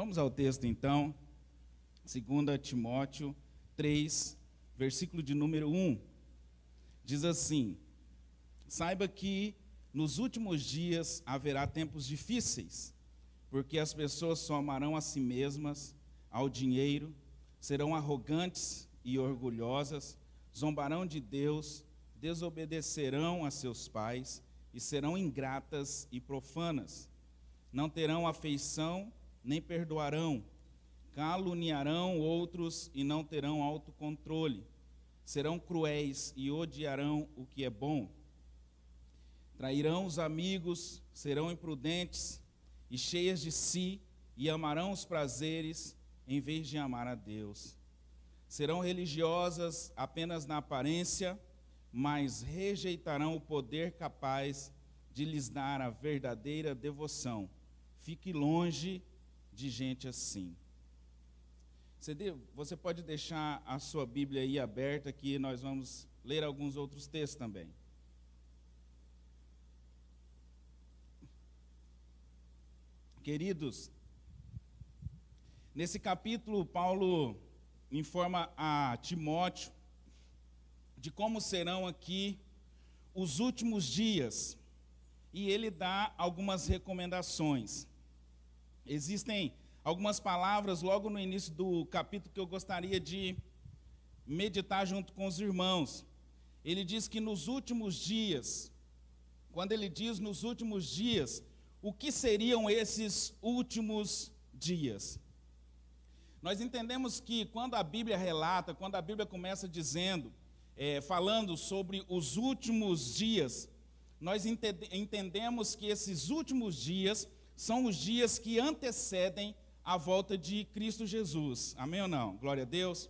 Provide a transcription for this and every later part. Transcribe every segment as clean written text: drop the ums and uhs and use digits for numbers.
Vamos ao texto então, 2 Timóteo 3, versículo de número 1. Diz assim: saiba que nos últimos dias haverá tempos difíceis, porque as pessoas só amarão a si mesmas, ao dinheiro, serão arrogantes e orgulhosas, zombarão de Deus, desobedecerão a seus pais e serão ingratas e profanas. Não terão afeição, nem perdoarão, caluniarão outros e não terão autocontrole. Serão cruéis e odiarão o que é bom. Trairão os amigos, serão imprudentes e cheias de si, e amarão os prazeres em vez de amar a Deus. Serão religiosas apenas na aparência, mas rejeitarão o poder capaz de lhes dar a verdadeira devoção. Fique longe de gente assim. Você pode deixar a sua Bíblia aí aberta, que nós vamos ler alguns outros textos também. Queridos, nesse capítulo, Paulo informa a Timóteo de como serão aqui os últimos dias, e ele dá algumas recomendações. Existem algumas palavras logo no início do capítulo que eu gostaria de meditar junto com os irmãos. Ele diz que nos últimos dias, quando ele diz nos últimos dias, o que seriam esses últimos dias? Nós entendemos que quando a Bíblia relata, quando a Bíblia começa dizendo, falando sobre os últimos dias, nós entendemos que esses últimos dias são os dias que antecedem a volta de Cristo Jesus. Amém ou não? Glória a Deus.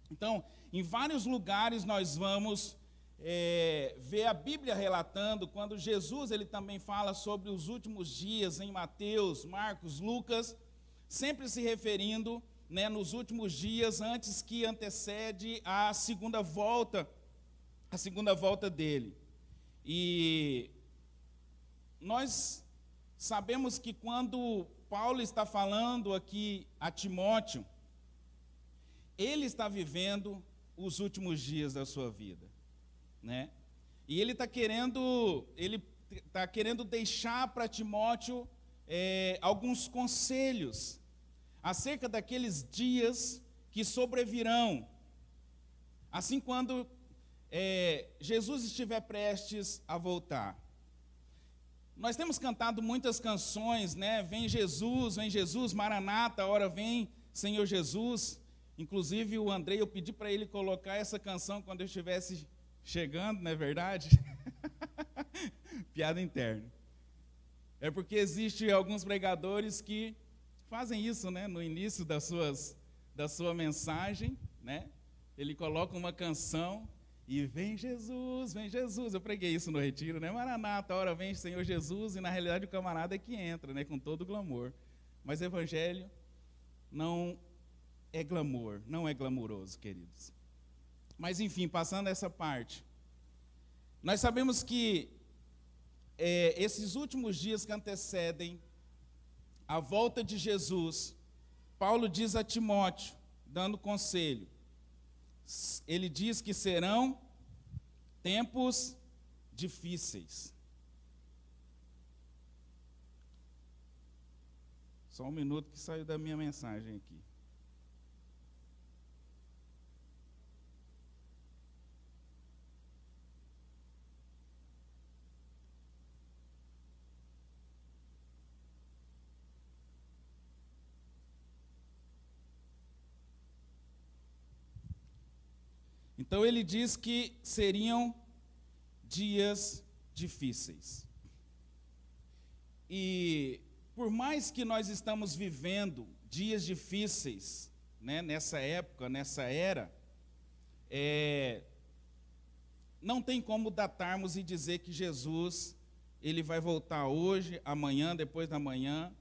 Então, em vários lugares nós vamos ver a Bíblia relatando, quando Jesus ele também fala sobre os últimos dias em Mateus, Marcos, Lucas, sempre se referindo, nos últimos dias antes que antecede a segunda volta dele. E nós sabemos que quando Paulo está falando aqui a Timóteo, ele está vivendo os últimos dias da sua vida, E ele está querendo deixar para Timóteo alguns conselhos acerca daqueles dias que sobrevirão, assim quando Jesus estiver prestes a voltar. Nós temos cantado muitas canções, Vem Jesus, Maranata, ora vem, Senhor Jesus. Inclusive o Andrei, eu pedi para ele colocar essa canção quando eu estivesse chegando, não é verdade? Piada interna. É porque existem alguns pregadores que fazem isso, no início da sua mensagem, Ele coloca uma canção e vem Jesus, vem Jesus. Eu preguei isso no retiro, Maranata, ora vem Senhor Jesus, e na realidade o camarada é que entra, com todo o glamour. Mas o evangelho não é glamour, não é glamuroso, queridos. Mas enfim, passando essa parte, nós sabemos que esses últimos dias que antecedem a volta de Jesus, Paulo diz a Timóteo, dando conselho, ele diz que serão tempos difíceis. Só um minuto que saiu da minha mensagem aqui. Então ele diz que seriam dias difíceis. E por mais que nós estamos vivendo dias difíceis, nessa época, nessa era, não tem como datarmos e dizer que Jesus ele vai voltar hoje, amanhã, depois da manhã,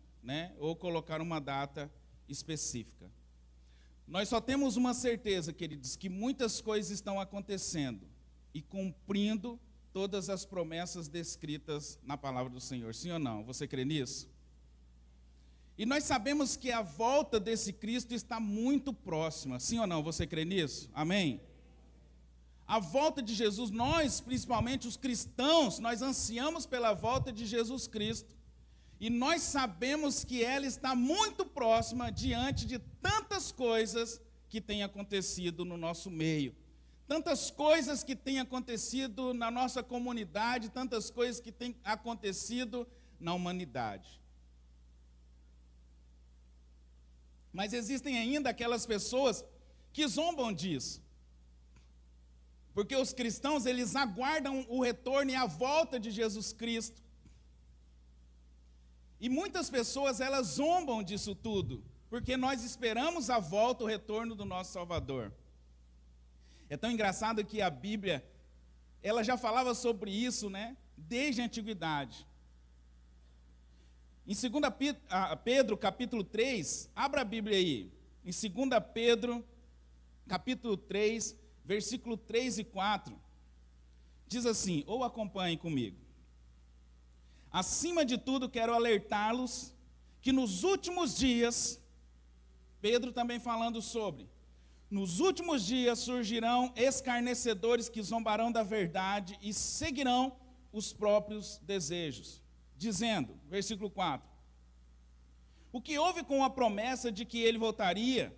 ou colocar uma data específica. Nós só temos uma certeza, queridos, que muitas coisas estão acontecendo e cumprindo todas as promessas descritas na palavra do Senhor. Sim ou não? Você crê nisso? E nós sabemos que a volta desse Cristo está muito próxima. Sim ou não? Você crê nisso? Amém? A volta de Jesus, nós, principalmente os cristãos, nós ansiamos pela volta de Jesus Cristo. E nós sabemos que ela está muito próxima diante de tantas coisas que têm acontecido no nosso meio. Tantas coisas que têm acontecido na nossa comunidade, tantas coisas que têm acontecido na humanidade. Mas existem ainda aquelas pessoas que zombam disso. Porque os cristãos, eles aguardam o retorno e a volta de Jesus Cristo. E muitas pessoas, elas zombam disso tudo, porque nós esperamos a volta, o retorno do nosso Salvador. É tão engraçado que a Bíblia, ela já falava sobre isso, né? Desde a antiguidade. Em 2 Pedro, capítulo 3, abra a Bíblia aí. Em 2 Pedro, capítulo 3, versículo 3 e 4, diz assim, ou acompanhem comigo. Acima de tudo, quero alertá-los que nos últimos dias, Pedro também falando sobre, nos últimos dias surgirão escarnecedores que zombarão da verdade e seguirão os próprios desejos, dizendo, versículo 4, o que houve com a promessa de que ele voltaria,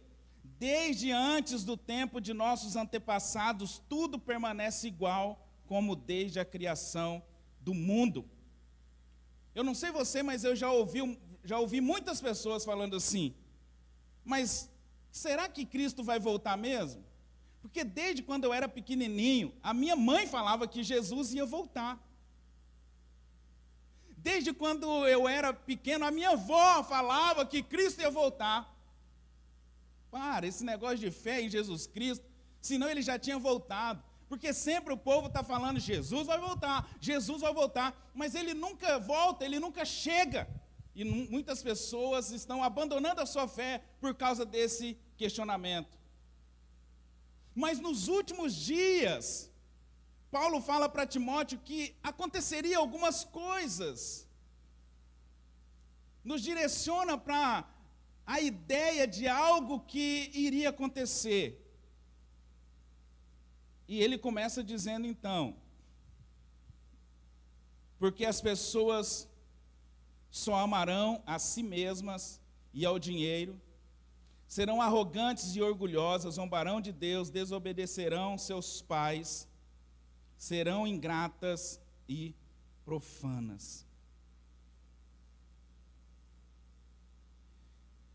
desde antes do tempo de nossos antepassados, tudo permanece igual como desde a criação do mundo. Eu não sei você, mas eu já ouvi muitas pessoas falando assim, mas será que Cristo vai voltar mesmo? Porque desde quando eu era pequenininho, a minha mãe falava que Jesus ia voltar. Desde quando eu era pequeno, a minha avó falava que Cristo ia voltar. Para, esse negócio de fé em Jesus Cristo, senão ele já tinha voltado. Porque sempre o povo está falando, Jesus vai voltar, mas ele nunca volta, ele nunca chega. E muitas pessoas estão abandonando a sua fé por causa desse questionamento. Mas nos últimos dias, Paulo fala para Timóteo que aconteceria algumas coisas. Nos direciona para a ideia de algo que iria acontecer. E ele começa dizendo então, porque as pessoas só amarão a si mesmas e ao dinheiro, serão arrogantes e orgulhosas, zombarão de Deus, desobedecerão seus pais, serão ingratas e profanas.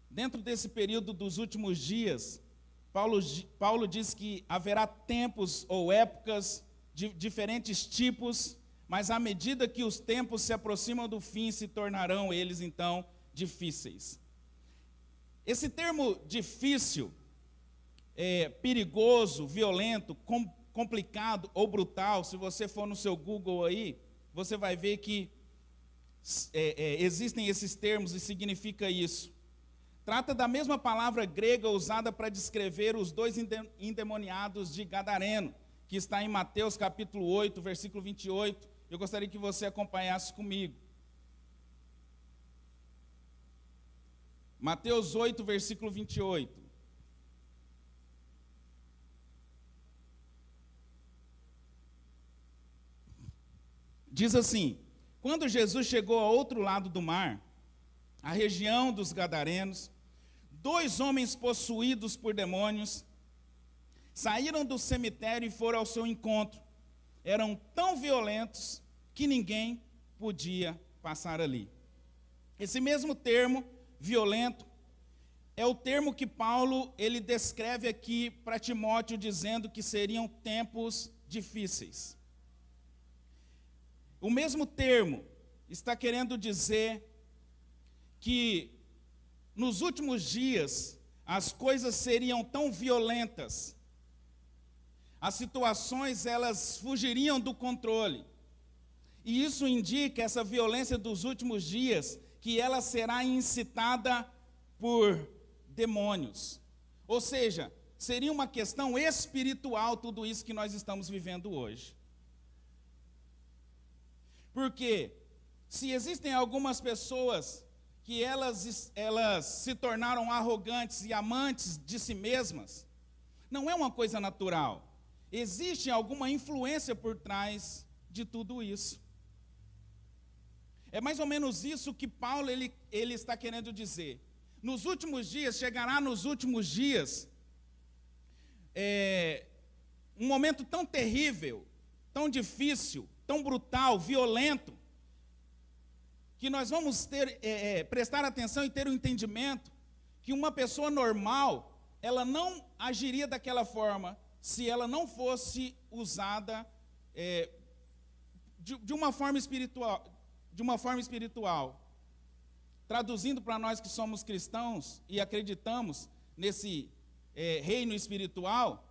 Dentro desse período dos últimos dias, Paulo diz que haverá tempos ou épocas de diferentes tipos, mas à medida que os tempos se aproximam do fim, se tornarão eles, então, difíceis. Esse termo difícil, perigoso, violento, complicado ou brutal, se você for no seu Google aí, você vai ver que existem esses termos e significa isso. Trata da mesma palavra grega usada para descrever os dois endemoniados de Gadareno, que está em Mateus capítulo 8, versículo 28. Eu gostaria que você acompanhasse comigo. Mateus 8, versículo 28. Diz assim, quando Jesus chegou ao outro lado do mar, a região dos Gadarenos, 2 homens possuídos por demônios saíram do cemitério e foram ao seu encontro. Eram tão violentos que ninguém podia passar ali. Esse mesmo termo, violento, é o termo que Paulo ele descreve aqui para Timóteo, dizendo que seriam tempos difíceis. O mesmo termo está querendo dizer que nos últimos dias as coisas seriam tão violentas, as situações elas fugiriam do controle. E isso indica, essa violência dos últimos dias, que ela será incitada por demônios. Ou seja, seria uma questão espiritual tudo isso que nós estamos vivendo hoje. Porque se existem algumas pessoas que elas se tornaram arrogantes e amantes de si mesmas, não é uma coisa natural. Existe alguma influência por trás de tudo isso. É mais ou menos isso que Paulo ele está querendo dizer. Nos últimos dias, chegará nos últimos dias, um momento tão terrível, tão difícil, tão brutal, violento, que nós vamos prestar atenção e ter um entendimento que uma pessoa normal, ela não agiria daquela forma se ela não fosse usada de uma forma espiritual. Traduzindo para nós que somos cristãos e acreditamos nesse reino espiritual,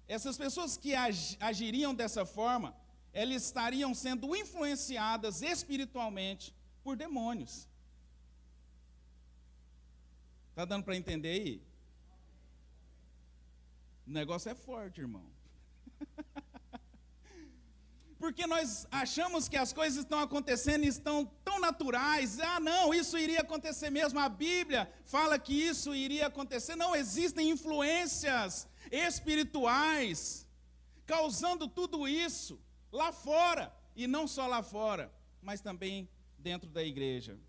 essas pessoas que agiriam dessa forma, elas estariam sendo influenciadas espiritualmente por demônios. Está dando para entender aí? O negócio é forte, irmão. Porque nós achamos que as coisas estão acontecendo e estão tão naturais. Ah, não, isso iria acontecer mesmo. A Bíblia fala que isso iria acontecer. Não, existem influências espirituais causando tudo isso lá fora. E não só lá fora, mas também dentro da igreja.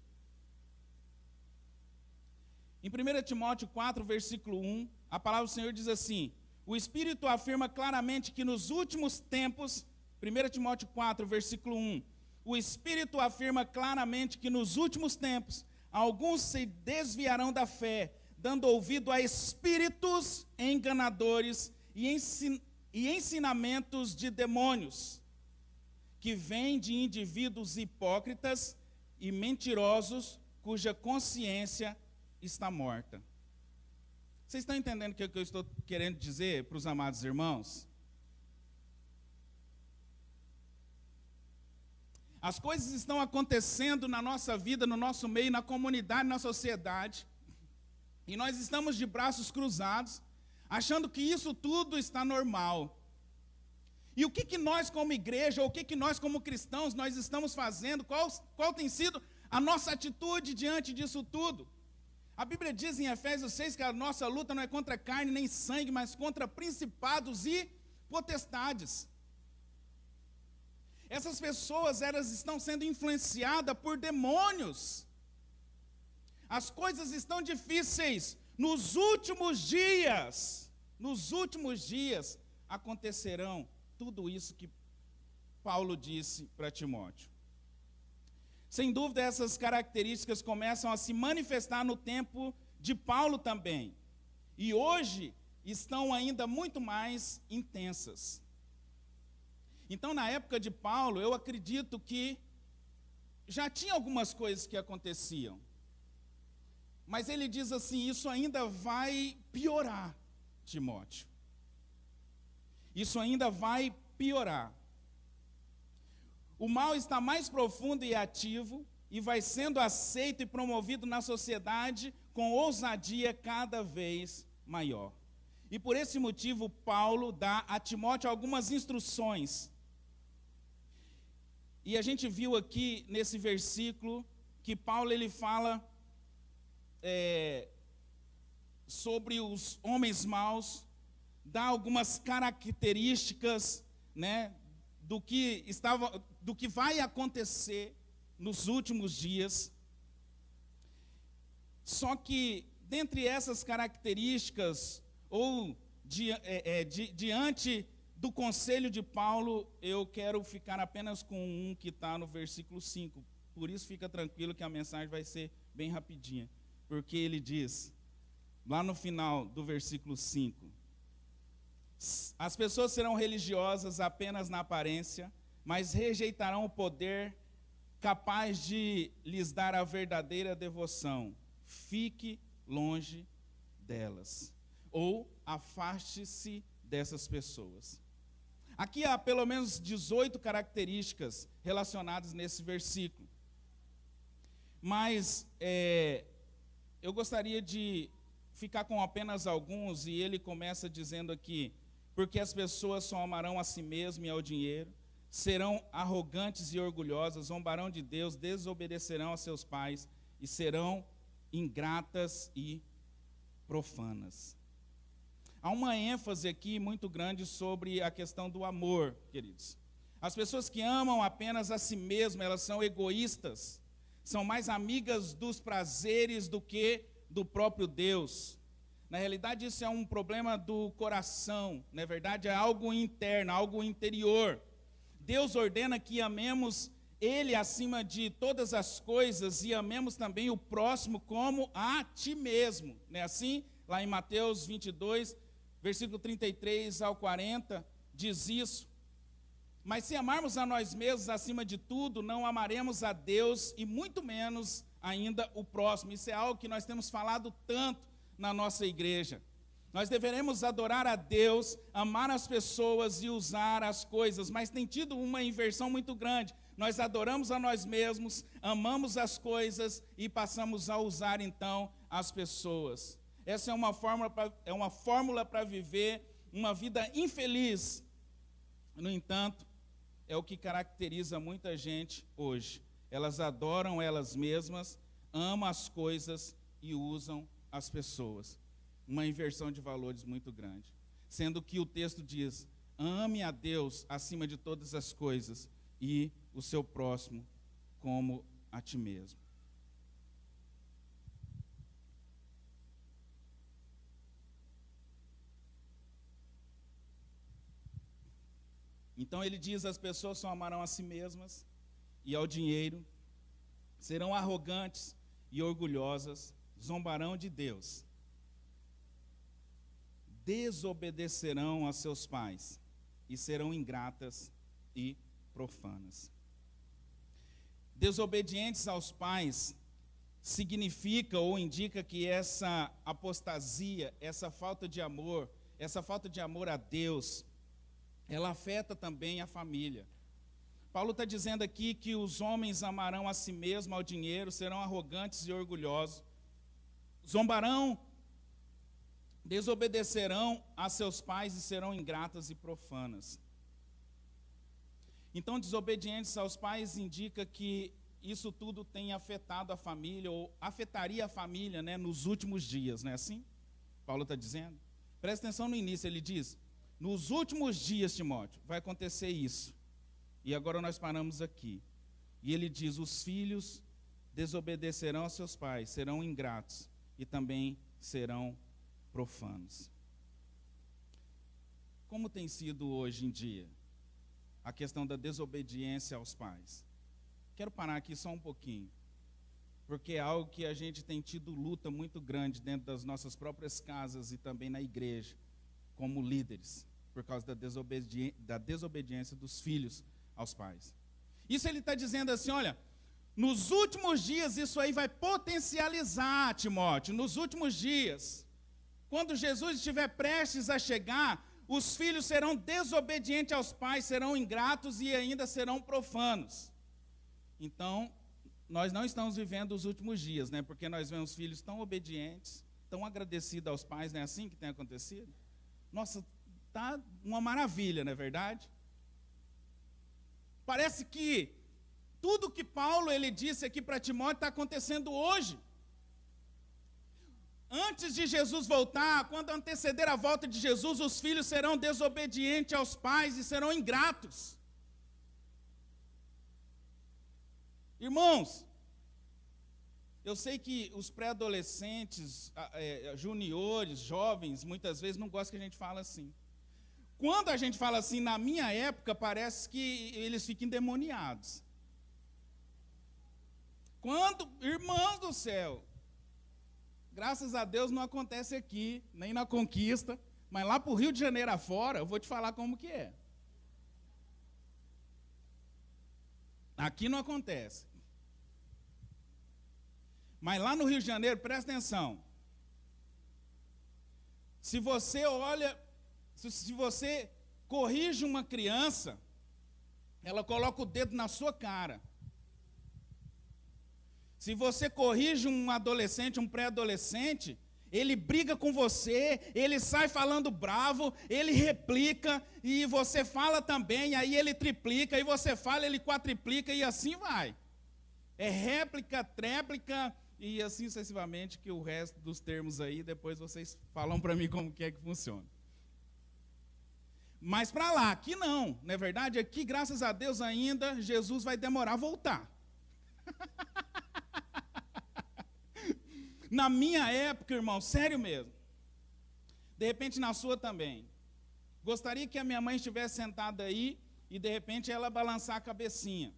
Em 1 Timóteo 4, versículo 1, a palavra do Senhor diz assim: o Espírito afirma claramente que nos últimos tempos, 1 Timóteo 4, versículo 1, o Espírito afirma claramente que nos últimos tempos, alguns se desviarão da fé, dando ouvido a espíritos enganadores e ensinamentos de demônios, que vêm de indivíduos hipócritas e mentirosos, cuja consciência está morta. Vocês estão entendendo o que eu estou querendo dizer para os amados irmãos? As coisas estão acontecendo na nossa vida, no nosso meio, na comunidade, na sociedade, e nós estamos de braços cruzados, achando que isso tudo está normal. E o que nós como igreja, ou o que nós como cristãos, nós estamos fazendo, qual tem sido a nossa atitude diante disso tudo? A Bíblia diz em Efésios 6 que a nossa luta não é contra carne nem sangue, mas contra principados e potestades. Essas pessoas, elas estão sendo influenciadas por demônios. As coisas estão difíceis. Nos últimos dias acontecerão tudo isso que Paulo disse para Timóteo. Sem dúvida, essas características começam a se manifestar no tempo de Paulo também. E hoje estão ainda muito mais intensas. Então, na época de Paulo, eu acredito que já tinha algumas coisas que aconteciam. Mas ele diz assim: isso ainda vai piorar, Timóteo. Isso ainda vai piorar. O mal está mais profundo e ativo e vai sendo aceito e promovido na sociedade com ousadia cada vez maior. E por esse motivo, Paulo dá a Timóteo algumas instruções. E a gente viu aqui nesse versículo que Paulo ele fala sobre os homens maus, dá algumas características, né, do que vai acontecer nos últimos dias. Só que, dentre essas características, ou diante do conselho de Paulo, eu quero ficar apenas com um que está no versículo 5. Por isso, fica tranquilo que a mensagem vai ser bem rapidinha. Porque ele diz, lá no final do versículo 5, as pessoas serão religiosas apenas na aparência, mas rejeitarão o poder capaz de lhes dar a verdadeira devoção. Fique longe delas, ou afaste-se dessas pessoas. Aqui há pelo menos 18 características relacionadas nesse versículo. Mas eu gostaria de ficar com apenas alguns, e ele começa dizendo aqui: porque as pessoas só amarão a si mesmo e ao dinheiro, serão arrogantes e orgulhosas, zombarão de Deus, desobedecerão a seus pais e serão ingratas e profanas. Há uma ênfase aqui muito grande sobre a questão do amor, queridos. As pessoas que amam apenas a si mesmas, elas são egoístas, são mais amigas dos prazeres do que do próprio Deus. Na realidade, isso é um problema do coração, na verdade, é algo interno, algo interior. Deus ordena que amemos Ele acima de todas as coisas e amemos também o próximo como a ti mesmo. Não é assim? Lá em Mateus 22, versículo 33 ao 40, diz isso. Mas se amarmos a nós mesmos acima de tudo, não amaremos a Deus e muito menos ainda o próximo. Isso é algo que nós temos falado tanto na nossa igreja. Nós deveremos adorar a Deus, amar as pessoas e usar as coisas, mas tem tido uma inversão muito grande. Nós adoramos a nós mesmos, amamos as coisas e passamos a usar então as pessoas. Essa é uma fórmula para viver uma vida infeliz. No entanto, é o que caracteriza muita gente hoje. Elas adoram elas mesmas, amam as coisas e usam as pessoas. Uma inversão de valores muito grande. Sendo que o texto diz: ame a Deus acima de todas as coisas e o seu próximo como a ti mesmo. Então ele diz: as pessoas só amarão a si mesmas e ao dinheiro, serão arrogantes e orgulhosas, zombarão de Deus, desobedecerão a seus pais e serão ingratas e profanas. Desobedientes aos pais significa ou indica que essa apostasia, essa falta de amor a Deus, ela afeta também a família. Paulo está dizendo aqui que os homens amarão a si mesmo, ao dinheiro, serão arrogantes e orgulhosos, zombarão, desobedecerão a seus pais e serão ingratas e profanas. Então, desobedientes aos pais indica que isso tudo tem afetado a família, ou afetaria a família, né, nos últimos dias, não é assim? Paulo está dizendo. Presta atenção no início, ele diz: nos últimos dias, Timóteo, vai acontecer isso. E agora nós paramos aqui. E ele diz: os filhos desobedecerão aos seus pais, serão ingratos e também serão profanos. Como tem sido hoje em dia a questão da desobediência aos pais? Quero parar aqui só um pouquinho, porque é algo que a gente tem tido luta muito grande dentro das nossas próprias casas e também na igreja, como líderes, por causa da desobediência dos filhos aos pais. Isso ele está dizendo assim: olha, nos últimos dias isso aí vai potencializar, Timóteo, nos últimos dias, quando Jesus estiver prestes a chegar, os filhos serão desobedientes aos pais, serão ingratos e ainda serão profanos. Então, nós não estamos vivendo os últimos dias, né? Porque nós vemos filhos tão obedientes, tão agradecidos aos pais, não é assim que tem acontecido? Nossa, tá uma maravilha, não é verdade? Parece que tudo que Paulo ele disse aqui para Timóteo está acontecendo hoje. Antes de Jesus voltar, quando anteceder a volta de Jesus, os filhos serão desobedientes aos pais e serão ingratos. Irmãos, eu sei que os pré-adolescentes, juniores, jovens, muitas vezes não gostam que a gente fale assim. Quando a gente fala assim, na minha época, parece que eles ficam endemoniados. Quando, irmãos do céu, graças a Deus não acontece aqui, nem na Conquista, mas lá para o Rio de Janeiro afora, eu vou te falar como que é. Aqui não acontece. Mas lá no Rio de Janeiro, presta atenção. Se você olha, se você corrige uma criança, ela coloca o dedo na sua cara. Se você corrige um adolescente, um pré-adolescente, ele briga com você, ele sai falando bravo, ele replica, e você fala também, aí ele triplica, e você fala, ele quadriplica, e assim vai. É réplica, tréplica, E assim sucessivamente, que o resto dos termos aí, depois vocês falam para mim como que é que funciona. Mas para lá, aqui não é verdade? Aqui, graças a Deus ainda, Jesus vai demorar a voltar. Na minha época, irmão, sério mesmo. De repente na sua também. Gostaria que a minha mãe estivesse sentada aí e de repente ela balançar a cabecinha.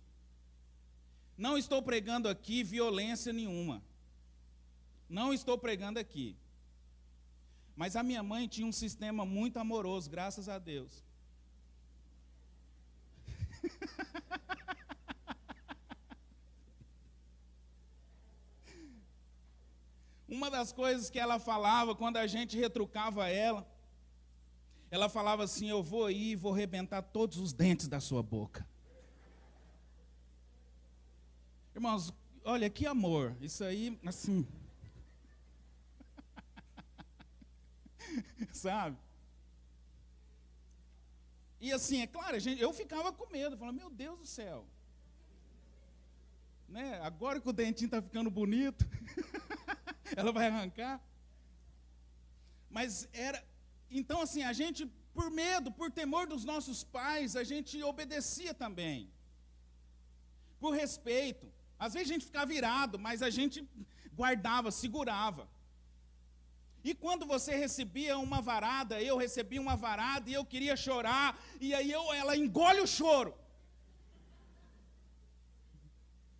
Não estou pregando aqui violência nenhuma. Não estou pregando aqui. Mas a minha mãe tinha um sistema muito amoroso, graças a Deus. Uma das coisas que ela falava, quando a gente retrucava ela falava assim: eu vou aí e vou arrebentar todos os dentes da sua boca. Irmãos, olha que amor, isso aí, assim... Sabe? E assim, é claro, eu ficava com medo, falando, meu Deus do céu. Né? Agora que o dentinho está ficando bonito, ela vai arrancar. Mas era... Então assim, a gente, por medo, por temor dos nossos pais, a gente obedecia também. Por respeito. Às vezes a gente ficava irado, mas a gente guardava, segurava. E quando você recebia uma varada, eu recebia uma varada e eu queria chorar, e aí ela engole o choro.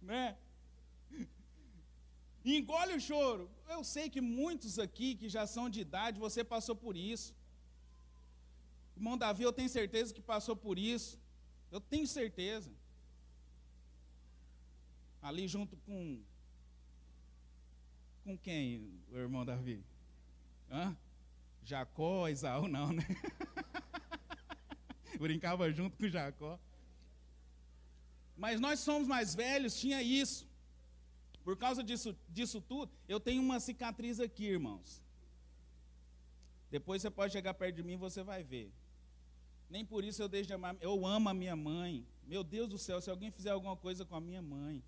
Né? Engole o choro. Eu sei que muitos aqui que já são de idade, você passou por isso. Irmão Davi, eu tenho certeza que passou por isso. Eu tenho certeza. Ali junto com quem, o irmão Davi? Jacó, Esaú, não, né? Brincava junto com Jacó. Mas nós somos mais velhos, tinha isso. Por causa disso tudo, eu tenho uma cicatriz aqui, irmãos. Depois você pode chegar perto de mim e você vai ver. Nem por isso eu deixo de amar. Eu amo a minha mãe. Meu Deus do céu, se alguém fizer alguma coisa com a minha mãe.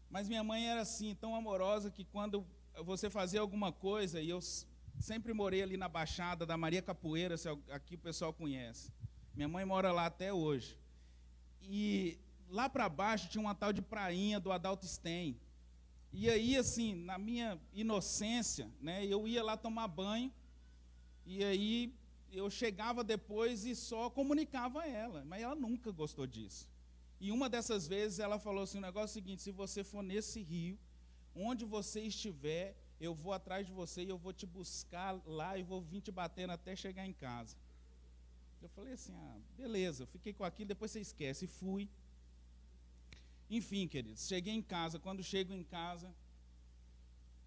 Mas minha mãe era assim, tão amorosa, que quando você fazia alguma coisa, e eu sempre morei ali na Baixada da Maria Capoeira, se aqui o pessoal conhece. Minha mãe mora lá até hoje. E lá para baixo tinha uma tal de prainha do Adalto Stein. E aí, assim, na minha inocência, né, eu ia lá tomar banho, e aí eu chegava depois e só comunicava a ela, mas ela nunca gostou disso. E uma dessas vezes ela falou assim, o negócio é o seguinte, se você for nesse rio, onde você estiver, eu vou atrás de você e eu vou te buscar lá e vou vir te batendo até chegar em casa. Eu falei assim, beleza, eu fiquei com aquilo, depois você esquece, e fui. Enfim, queridos, cheguei em casa, quando chego em casa,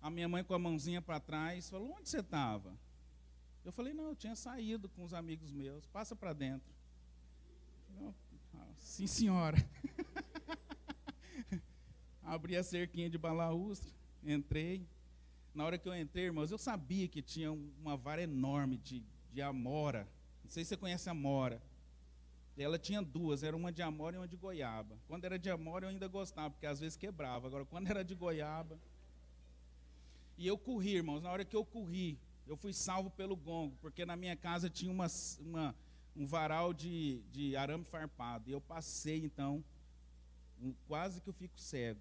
a minha mãe com a mãozinha para trás, falou, onde você estava? Eu falei, não, eu tinha saído com os amigos meus, passa para dentro. Não, sim, senhora. Abri a cerquinha de balaústre, entrei. Na hora que eu entrei, irmãos, eu sabia que tinha uma vara enorme de amora. Não sei se você conhece a amora. Ela tinha duas, era uma de amora e uma de goiaba. Quando era de amora eu ainda gostava, porque às vezes quebrava. Agora, quando era de goiaba... E eu corri, irmãos, na hora que eu corri, eu fui salvo pelo gongo, porque na minha casa tinha um varal de arame farpado. E eu passei, então, quase que eu fico cego.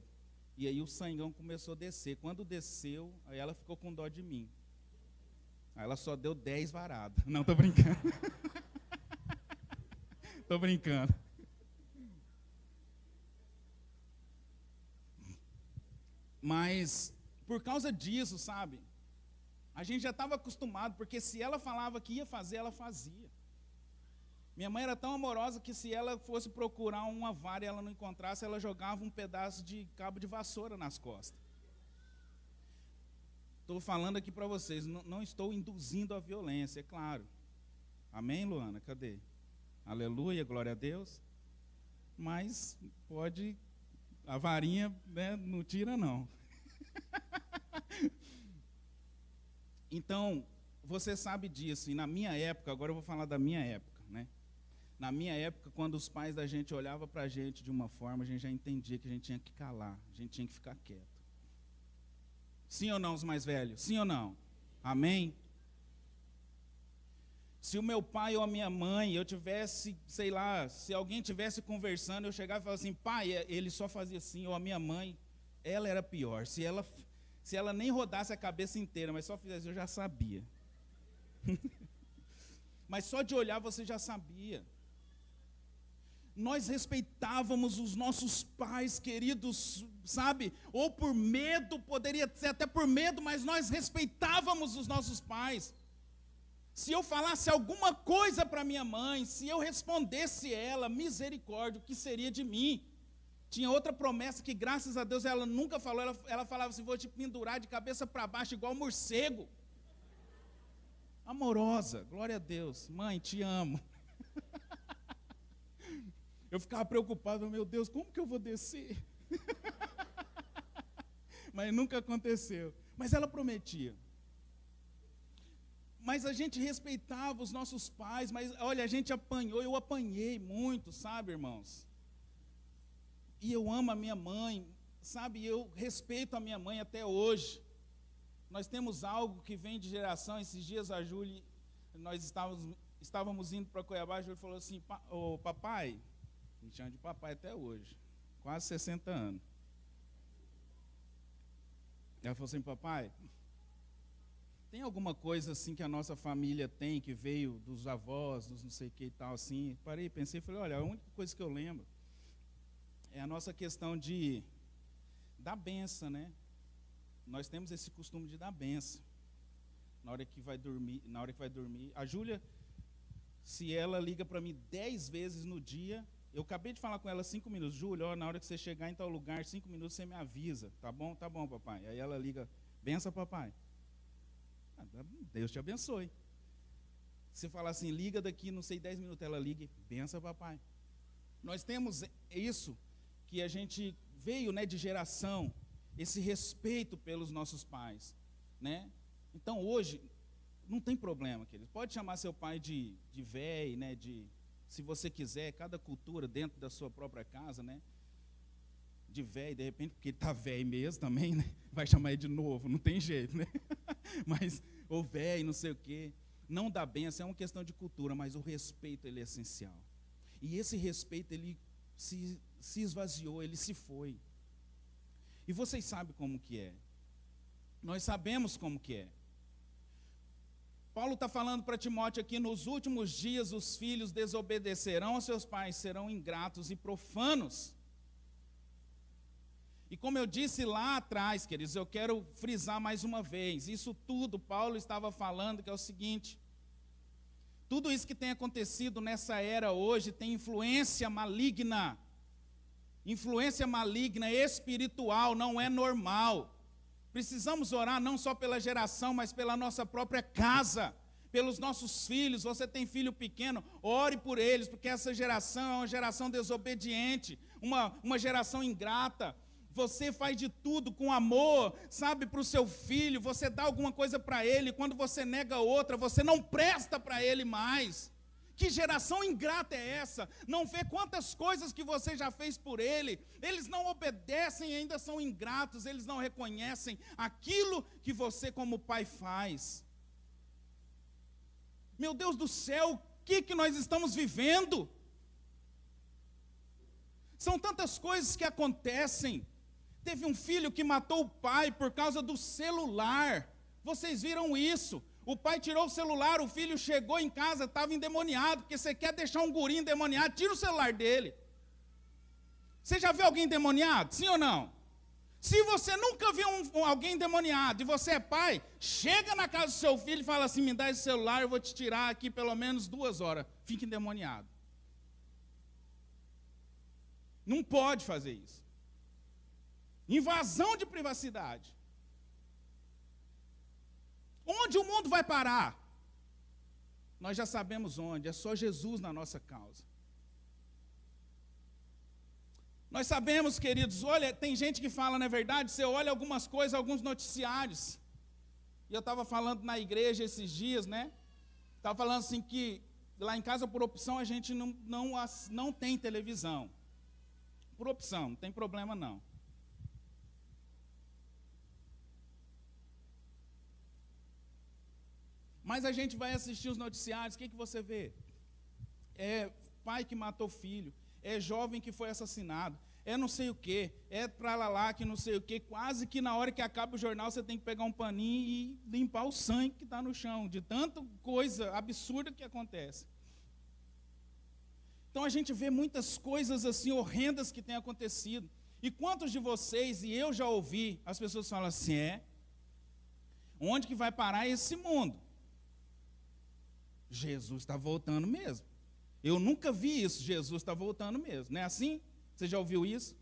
E aí o sanguão começou a descer. Quando desceu, aí ela ficou com dó de mim. Aí ela só deu 10 varadas. Não, tô brincando. Tô brincando. Mas, por causa disso, sabe? A gente já estava acostumado, porque se ela falava que ia fazer, ela fazia. Minha mãe era tão amorosa que se ela fosse procurar uma vara e ela não encontrasse, ela jogava um pedaço de cabo de vassoura nas costas. Estou falando aqui para vocês, não estou induzindo a violência, é claro. Amém, Luana? Cadê? Aleluia, glória a Deus. Mas pode, a varinha, né, não tira não. Então, você sabe disso, e na minha época, agora eu vou falar da minha época, né? Na minha época, quando os pais da gente olhavam para a gente de uma forma, a gente já entendia que a gente tinha que calar, a gente tinha que ficar quieto. Sim ou não, os mais velhos? Sim ou não? Amém? Se o meu pai ou a minha mãe, eu tivesse, sei lá, se alguém tivesse conversando, eu chegava e falava assim, pai, ele só fazia assim, ou a minha mãe, ela era pior. Se ela nem rodasse a cabeça inteira, mas só fizesse, eu já sabia. Mas só de olhar você já sabia. Nós respeitávamos os nossos pais, queridos, sabe? Ou por medo, poderia ser até por medo, mas nós respeitávamos os nossos pais. Se eu falasse alguma coisa para minha mãe, se eu respondesse ela, misericórdia, o que seria de mim? Tinha outra promessa que, graças a Deus, ela nunca falou. Ela falava assim, vou te pendurar de cabeça para baixo, igual morcego. Amorosa, glória a Deus. Mãe, te amo. Eu ficava preocupado, meu Deus, como que eu vou descer? Mas nunca aconteceu. Mas ela prometia. Mas a gente respeitava os nossos pais, mas olha, a gente apanhou, eu apanhei muito, sabe, irmãos? E eu amo a minha mãe, sabe, eu respeito a minha mãe até hoje. Nós temos algo que vem de geração. Esses dias a Júlia, nós estávamos indo para Cuiabá, a Júlia falou assim, ô papai, me chama de papai até hoje, quase 60 anos. Ela falou assim, papai, tem alguma coisa assim que a nossa família tem, que veio dos avós, dos não sei o que e tal, assim? Parei, pensei, falei, olha, a única coisa que eu lembro é a nossa questão de dar benção, né? Nós temos esse costume de dar benção. Na hora que vai dormir, a Júlia, se ela liga para mim 10 vezes no dia, eu acabei de falar com ela 5 minutos, Júlia, ó, na hora que você chegar em tal lugar, 5 minutos você me avisa, tá bom? Tá bom, papai. Aí ela liga, benção, papai. Deus te abençoe. Você fala assim, liga daqui, não sei, 10 minutos, ela liga, benção, papai. Nós temos isso que a gente veio, né, de geração, esse respeito pelos nossos pais, né? Então hoje não tem problema, querido. Pode chamar seu pai de véi, né, se você quiser, cada cultura dentro da sua própria casa, né? De véi, de repente, porque ele está véi mesmo também, né? Vai chamar ele de novo, não tem jeito, né? Mas, ou véi, não sei o quê. Não dá benção, é uma questão de cultura, mas o respeito, ele é essencial. E esse respeito, ele se esvaziou, ele se foi. E vocês sabem como que é. Nós sabemos como que é. Paulo está falando para Timóteo aqui, nos últimos dias os filhos desobedecerão aos seus pais, serão ingratos e profanos. E como eu disse lá atrás, queridos, eu quero frisar mais uma vez, isso tudo Paulo estava falando, que é o seguinte, tudo isso que tem acontecido nessa era hoje tem influência maligna espiritual, não é normal. Precisamos orar não só pela geração, mas pela nossa própria casa, pelos nossos filhos. Você tem filho pequeno, ore por eles, porque essa geração é uma geração desobediente, uma geração ingrata. Você faz de tudo com amor, sabe, para o seu filho, você dá alguma coisa para ele, quando você nega outra, você não presta para ele mais. Que geração ingrata é essa? Não vê quantas coisas que você já fez por ele, eles não obedecem e ainda são ingratos, eles não reconhecem aquilo que você como pai faz. Meu Deus do céu, o que nós estamos vivendo? São tantas coisas que acontecem. Teve um filho que matou o pai por causa do celular. Vocês viram isso? O pai tirou o celular, o filho chegou em casa, estava endemoniado, porque você quer deixar um guri endemoniado, tira o celular dele. Você já viu alguém endemoniado? Sim ou não? Se você nunca viu alguém endemoniado e você é pai, chega na casa do seu filho e fala assim, me dá esse celular, eu vou te tirar aqui pelo menos 2 horas. Fica endemoniado. Não pode fazer isso. Invasão de privacidade. Onde o mundo vai parar? Nós já sabemos onde, é só Jesus na nossa causa. Nós sabemos, queridos, olha, tem gente que fala, não é verdade? Você olha algumas coisas, alguns noticiários. E eu estava falando na igreja esses dias, né? Estava falando assim que lá em casa, por opção, a gente não tem televisão. Por opção, não tem problema não. Mas a gente vai assistir os noticiários, o que você vê? É pai que matou filho, é jovem que foi assassinado, é não sei o quê, é pra lá que não sei o quê, quase que na hora que acaba o jornal você tem que pegar um paninho e limpar o sangue que está no chão, de tanta coisa absurda que acontece. Então a gente vê muitas coisas assim horrendas que têm acontecido. E quantos de vocês, e eu já ouvi, as pessoas falam assim, onde que vai parar esse mundo? Jesus está voltando mesmo. Eu nunca vi isso, Jesus está voltando mesmo. Não é assim? Você já ouviu isso?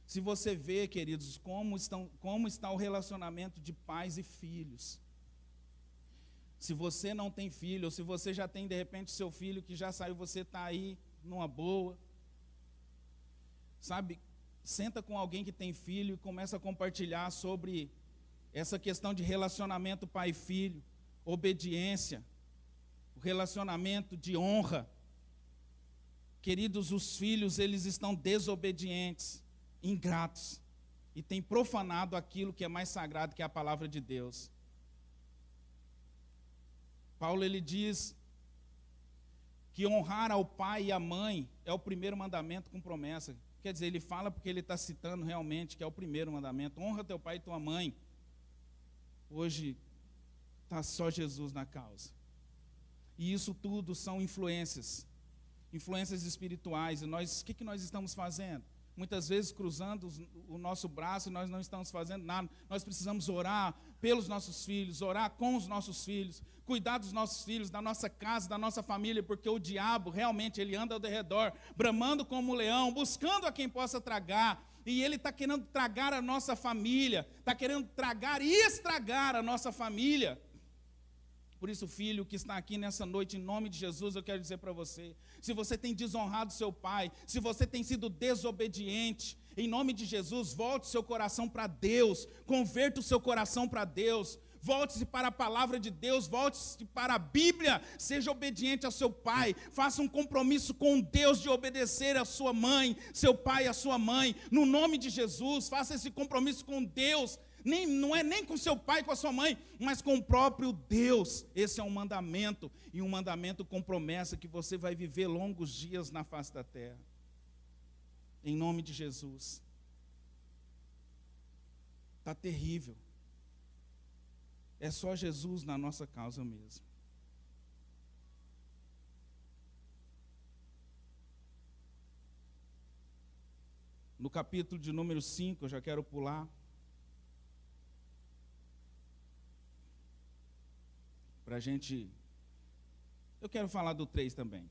Se você vê, queridos, como está o relacionamento de pais e filhos. Se você não tem filho, ou se você já tem, de repente, seu filho que já saiu, você está aí numa boa. Sabe, senta com alguém que tem filho e começa a compartilhar sobre essa questão de relacionamento pai e filho, obediência, o relacionamento de honra. Queridos, os filhos, eles estão desobedientes, ingratos, e têm profanado aquilo que é mais sagrado, que é a palavra de Deus. Paulo, ele diz que honrar ao pai e à mãe é o primeiro mandamento com promessa. Quer dizer, ele fala porque ele está citando realmente que é o primeiro mandamento. Honra teu pai e tua mãe. Hoje está só Jesus na causa. E isso tudo são influências espirituais. E nós, o que nós estamos fazendo? Muitas vezes cruzando o nosso braço e nós não estamos fazendo nada. Nós precisamos orar pelos nossos filhos, orar com os nossos filhos, cuidar dos nossos filhos, da nossa casa, da nossa família, porque o diabo realmente ele anda ao redor, bramando como um leão, buscando a quem possa tragar. E ele está querendo tragar a nossa família, está querendo tragar e estragar a nossa família. Por isso, filho que está aqui nessa noite, em nome de Jesus, eu quero dizer para você, se você tem desonrado seu pai, se você tem sido desobediente, em nome de Jesus, volte seu coração para Deus, converta o seu coração para Deus, volte-se para a palavra de Deus, volte-se para a Bíblia, seja obediente ao seu pai, faça um compromisso com Deus de obedecer a sua mãe, seu pai e a sua mãe, no nome de Jesus, faça esse compromisso com Deus. Não é nem com seu pai, com a sua mãe, mas com o próprio Deus. Esse é um mandamento, e um mandamento com promessa que você vai viver longos dias na face da terra. Em nome de Jesus. Está terrível. É só Jesus na nossa causa mesmo. No capítulo de número 5, eu já quero pular. Eu quero falar do 3 também,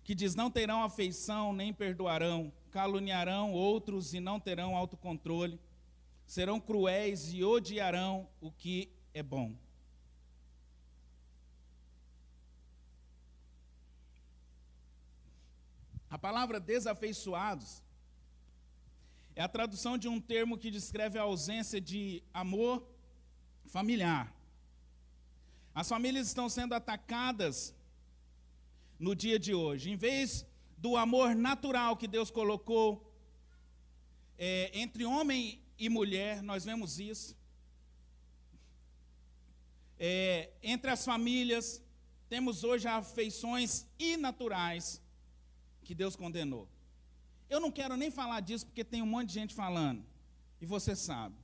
que diz, não terão afeição, nem perdoarão, caluniarão outros e não terão autocontrole, serão cruéis e odiarão o que é bom. A palavra desafeiçoados é a tradução de um termo que descreve a ausência de amor familiar. As famílias estão sendo atacadas no dia de hoje. Em vez do amor natural que Deus colocou entre homem e mulher, nós vemos isso. Entre as famílias, temos hoje afeições inaturais que Deus condenou. Eu não quero nem falar disso porque tem um monte de gente falando, e você sabe.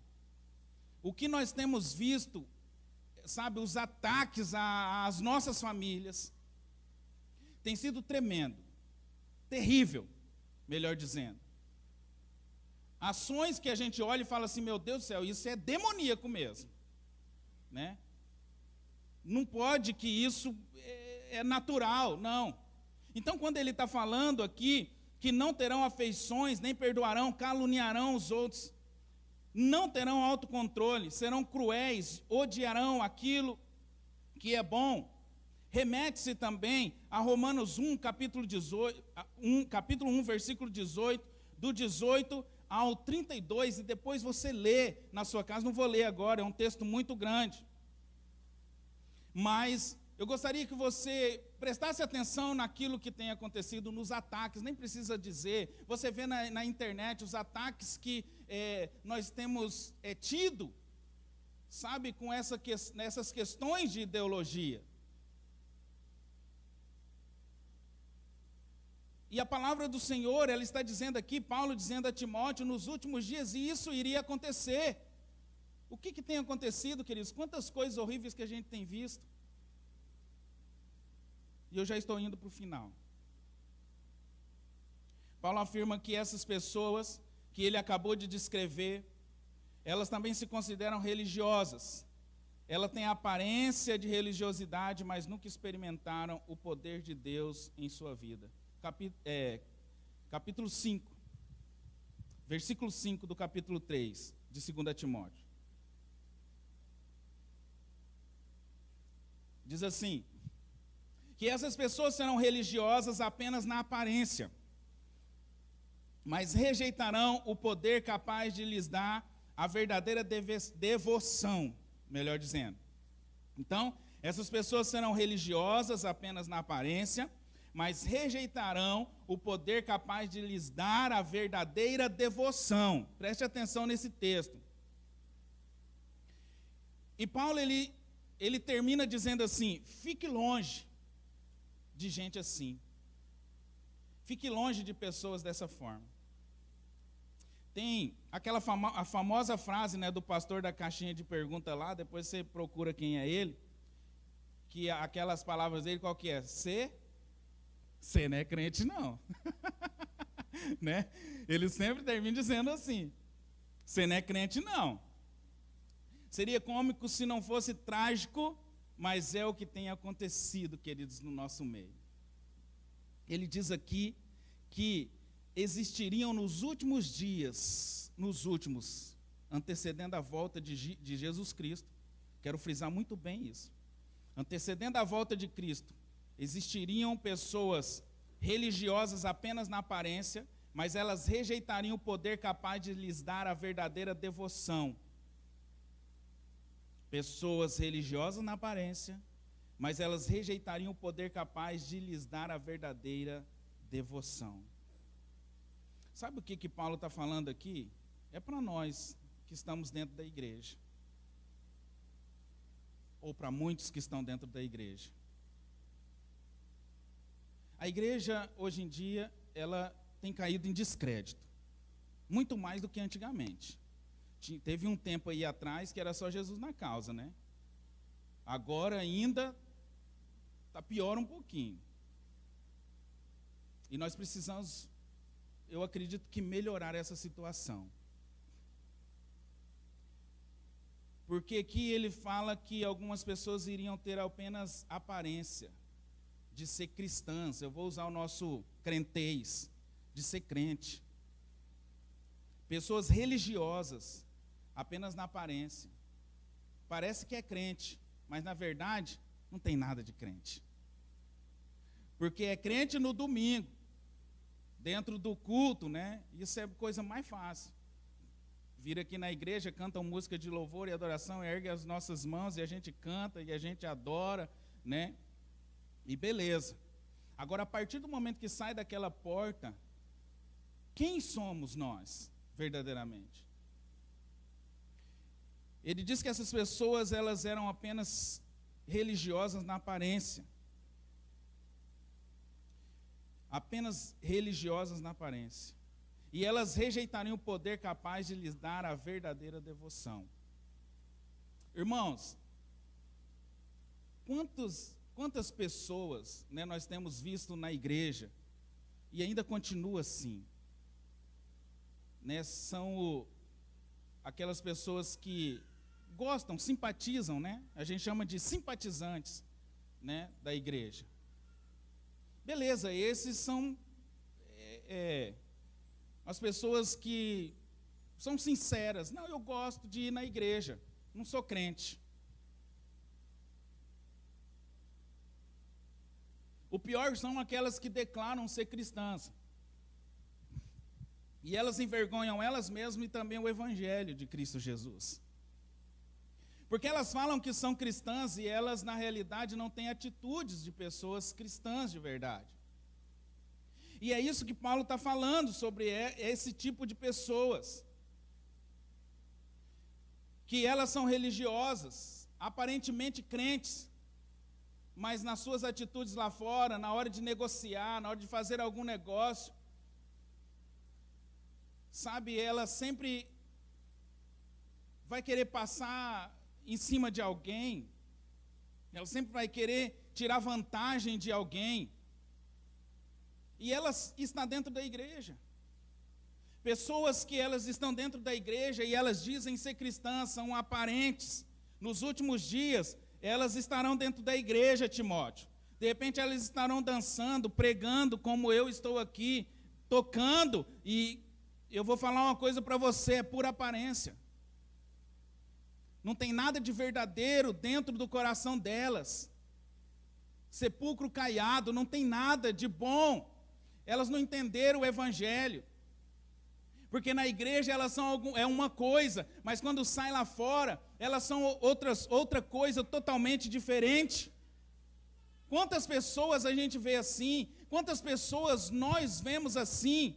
O que nós temos visto, sabe, os ataques às nossas famílias, tem sido tremendo, terrível, melhor dizendo. Ações que a gente olha e fala assim, meu Deus do céu, isso é demoníaco mesmo, né? Não pode que isso é natural, não. Então, quando ele está falando aqui, que não terão afeições, nem perdoarão, caluniarão os outros, não terão autocontrole, serão cruéis, odiarão aquilo que é bom. Remete-se também a Romanos 1, capítulo 1, versículo 18, do 18 ao 32, e depois você lê na sua casa, não vou ler agora, é um texto muito grande. Mas eu gostaria que você prestasse atenção naquilo que tem acontecido nos ataques, nem precisa dizer, você vê na internet os ataques que nós temos tido sabe, com nessas questões de ideologia. E a palavra do Senhor, ela está dizendo aqui, Paulo dizendo a Timóteo, nos últimos dias, e isso iria acontecer. O que tem acontecido, queridos? Quantas coisas horríveis que a gente tem visto. E eu já estou indo para o final. Paulo afirma que essas pessoas que ele acabou de descrever, elas também se consideram religiosas. Elas têm a aparência de religiosidade, mas nunca experimentaram o poder de Deus em sua vida. Capítulo 5, versículo 5 do capítulo 3 de 2 Timóteo. Diz assim, que essas pessoas serão religiosas apenas na aparência, mas rejeitarão o poder capaz de lhes dar a verdadeira devoção, melhor dizendo. Então, essas pessoas serão religiosas apenas na aparência, mas rejeitarão o poder capaz de lhes dar a verdadeira devoção. Preste atenção nesse texto. E Paulo, ele termina dizendo assim, fique longe de gente assim. Fique longe de pessoas dessa forma. Tem a famosa frase, né, do pastor da caixinha de pergunta lá, depois você procura quem é ele, que aquelas palavras dele, qual que é? Você não é crente, não. Né? Ele sempre termina dizendo assim, você não é crente, não. Seria cômico se não fosse trágico, mas é o que tem acontecido, queridos, no nosso meio. Ele diz aqui que existiriam nos últimos dias, antecedendo a volta de Jesus Cristo, quero frisar muito bem isso, antecedendo a volta de Cristo, existiriam pessoas religiosas apenas na aparência, mas elas rejeitariam o poder capaz de lhes dar a verdadeira devoção. Pessoas religiosas na aparência, mas elas rejeitariam o poder capaz de lhes dar a verdadeira devoção. Sabe o que Paulo está falando aqui? É para nós que estamos dentro da igreja. Ou para muitos que estão dentro da igreja. A igreja, hoje em dia, ela tem caído em descrédito. Muito mais do que antigamente. Teve um tempo aí atrás que era só Jesus na causa, né? Agora ainda está pior um pouquinho. E nós precisamos, eu acredito que melhorar essa situação. Porque aqui ele fala que algumas pessoas iriam ter apenas aparência de ser cristãs. Eu vou usar o nosso crentez, de ser crente. Pessoas religiosas, apenas na aparência. Parece que é crente, mas na verdade não tem nada de crente. Porque é crente no domingo, dentro do culto, né? Isso é a coisa mais fácil. Vir aqui na igreja, cantam música de louvor e adoração, ergue as nossas mãos e a gente canta e a gente adora, né? E beleza. Agora, a partir do momento que sai daquela porta, quem somos nós, verdadeiramente? Ele diz que essas pessoas, elas eram apenas religiosas na aparência. Apenas religiosas na aparência. E elas rejeitariam o poder capaz de lhes dar a verdadeira devoção. Irmãos, quantas pessoas, né, nós temos visto na igreja, e ainda continua assim, né, são aquelas pessoas que gostam, simpatizam, né, a gente chama de simpatizantes, né, da igreja. Beleza, esses são as pessoas que são sinceras. Não, eu gosto de ir na igreja, não sou crente. O pior são aquelas que declaram ser cristãs. E elas envergonham elas mesmas e também o evangelho de Cristo Jesus. Porque elas falam que são cristãs e elas, na realidade, não têm atitudes de pessoas cristãs de verdade. E é isso que Paulo está falando sobre esse tipo de pessoas. que elas são religiosas, aparentemente crentes, mas nas suas atitudes lá fora, na hora de negociar, na hora de fazer algum negócio, sabe, ela sempre vai querer passar em cima de alguém, ela sempre vai querer tirar vantagem de alguém, e ela está dentro da igreja. Pessoas que elas estão dentro da igreja e elas dizem ser cristãs, são aparentes. Nos últimos dias, elas estarão dentro da igreja, Timóteo. De repente, elas estarão dançando, pregando, como eu estou aqui, tocando. E eu vou falar uma coisa para você, é pura aparência. Não tem nada de verdadeiro dentro do coração delas. Sepulcro caiado, não tem nada de bom. Elas não entenderam o evangelho. Porque na igreja elas são uma coisa, mas quando saem lá fora, elas são outra coisa totalmente diferente. Quantas pessoas a gente vê assim? Quantas pessoas nós vemos assim?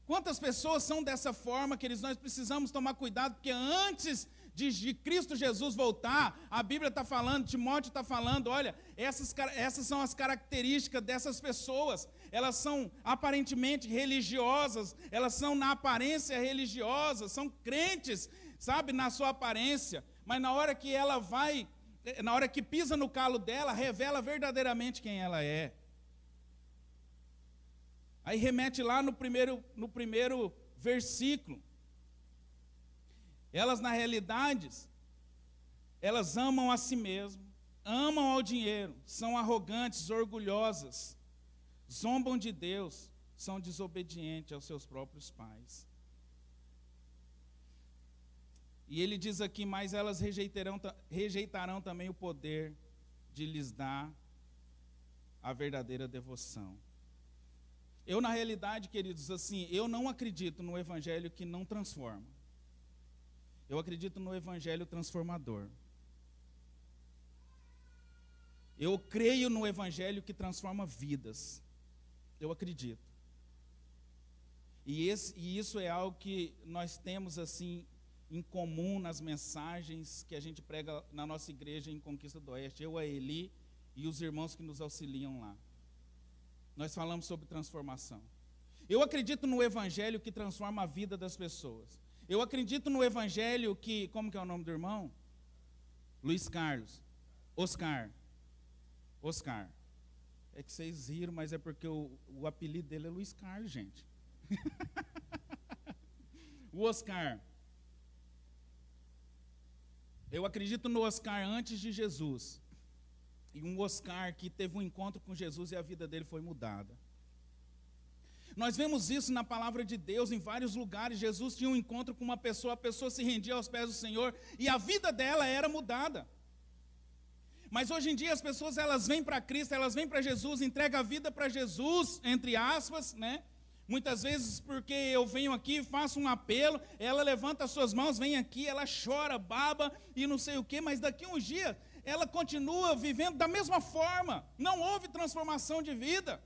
Quantas pessoas são dessa forma, queridos? Nós precisamos tomar cuidado, porque antes de Cristo Jesus voltar, a Bíblia está falando, Timóteo está falando, olha, essas são as características dessas pessoas. Elas são aparentemente religiosas, elas são na aparência religiosas, são crentes, sabe, na sua aparência, mas na hora que ela vai, na hora que pisa no calo dela, revela verdadeiramente quem ela é. Aí remete lá no primeiro versículo. Elas, na realidade, elas amam a si mesmas, amam ao dinheiro, são arrogantes, orgulhosas, zombam de Deus, são desobedientes aos seus próprios pais. E ele diz aqui, mas elas rejeitarão também o poder de lhes dar a verdadeira devoção. Eu, na realidade, queridos, assim, eu não acredito no evangelho que não transforma. Eu acredito no evangelho transformador. Eu creio no evangelho que transforma vidas. Eu acredito. E isso é algo que nós temos assim em comum nas mensagens que a gente prega na nossa igreja em Conquista do Oeste. Eu, a Eli e os irmãos que nos auxiliam lá. Nós falamos sobre transformação. Eu acredito no evangelho que transforma a vida das pessoas. Eu acredito no evangelho que, como que é o nome do irmão? Luiz Carlos. Oscar. É que vocês riram, mas é porque o apelido dele é Luiz Carlos, gente. O Oscar. Eu acredito no Oscar antes de Jesus. E um Oscar que teve um encontro com Jesus e a vida dele foi mudada. Nós vemos isso na palavra de Deus em vários lugares. Jesus tinha um encontro com uma pessoa, a pessoa se rendia aos pés do Senhor e a vida dela era mudada. Mas hoje em dia as pessoas, elas vêm para Cristo, elas vêm para Jesus, entregam a vida para Jesus, entre aspas, né? Muitas vezes porque eu venho aqui, faço um apelo, ela levanta as suas mãos, vem aqui, ela chora, baba e não sei o quê, mas daqui a uns dias ela continua vivendo da mesma forma. Não houve transformação de vida.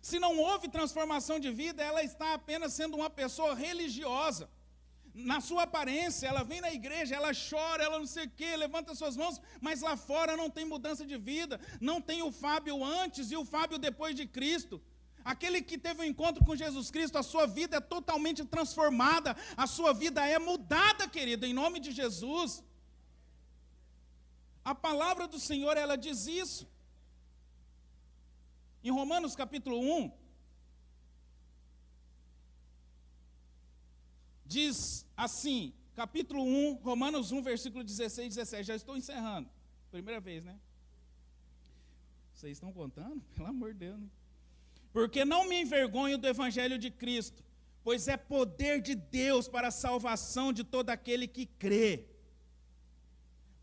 Se não houve transformação de vida, ela está apenas sendo uma pessoa religiosa. Na sua aparência, ela vem na igreja, ela chora, ela não sei o quê, levanta suas mãos, mas lá fora não tem mudança de vida, não tem o Fábio antes e o Fábio depois de Cristo. Aquele que teve um encontro com Jesus Cristo, a sua vida é totalmente transformada, a sua vida é mudada, querido, em nome de Jesus. A palavra do Senhor, ela diz isso. Em Romanos capítulo 1, diz assim, capítulo 1, Romanos 1, versículo 16 e 17, já estou encerrando, primeira vez, né? Vocês estão contando? Pelo amor de Deus, né? Porque não me envergonho do evangelho de Cristo, pois é poder de Deus para a salvação de todo aquele que crê.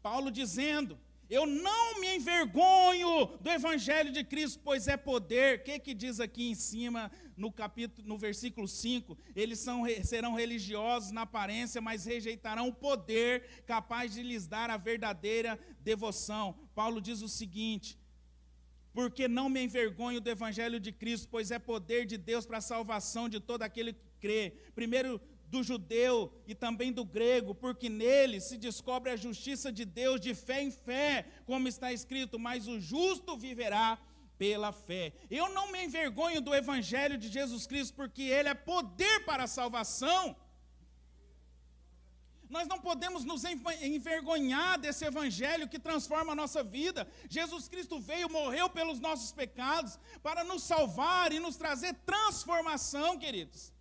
Paulo dizendo, eu não me envergonho do evangelho de Cristo, pois é poder. O que diz aqui em cima, no versículo 5? Eles serão religiosos na aparência, mas rejeitarão o poder capaz de lhes dar a verdadeira devoção. Paulo diz o seguinte, porque não me envergonho do evangelho de Cristo, pois é poder de Deus para a salvação de todo aquele que crê. Primeiro do judeu e também do grego, porque nele se descobre a justiça de Deus de fé em fé, como está escrito, mas o justo viverá pela fé. Eu não me envergonho do evangelho de Jesus Cristo, porque ele é poder para a salvação. Nós não podemos nos envergonhar desse evangelho que transforma a nossa vida. Jesus Cristo veio, morreu pelos nossos pecados, para nos salvar e nos trazer transformação, queridos.